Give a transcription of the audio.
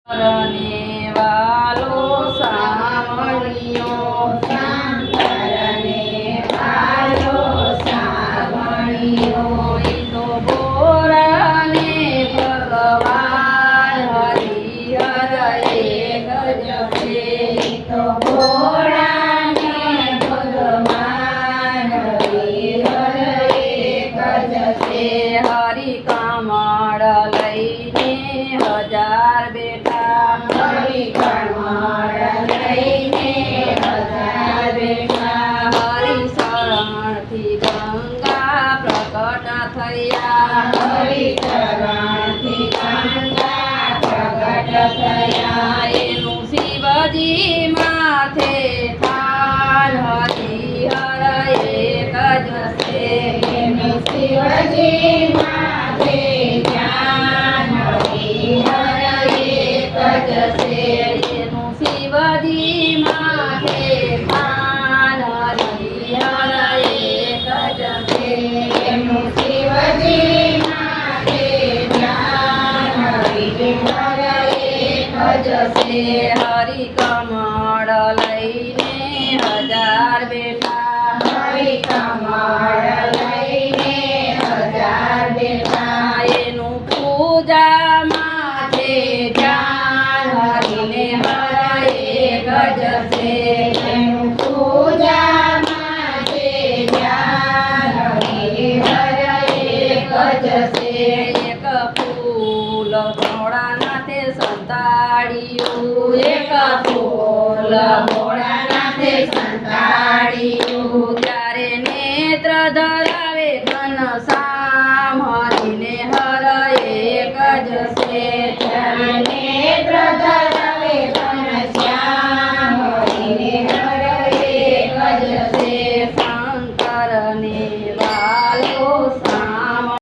શંકરને વાલો સાવણિયો, શંકરને વાલો સાવણિયો, ઈ તો બોરાને ભગવાન હરિહર એક જ છે. તો ભોળાને ભગવાન હરિહર એક જ છે. હરિ કમળ લઈને હજાર બેઠા, હરિ કમળ લઈને હજાર બેઠા. હરિ શરણથી ગંગા પ્રકટ થયા, હરિ શરણથી ગંગા પ્રગટ થયા. એનું શિવજી માથે થાન હરિહર એક જ છે. એનું શિવજી માથે ધ્યાન હરિહર એક જ છે. એનું શિવજી માથે થાન હરિહર એક જ છે. એનું શિવજી માથે ધ્યાન હરિહર એક જ છે. હરિ કમળ લઈને હજાર બેઠા, હરિ કમળ લઈને હજાર બેઠા. એનું પૂજા માથે ધ્યાન હરિને હર એક જ છે. એનું પૂજા માથે ધ્યાન હરિહર એક જ છે. એક ફૂલ ભોળાનાથે સંતાડ્યું, એક ફૂલ ભોળાનાથે સંતાડ્યું. ત્યારે નેત્ર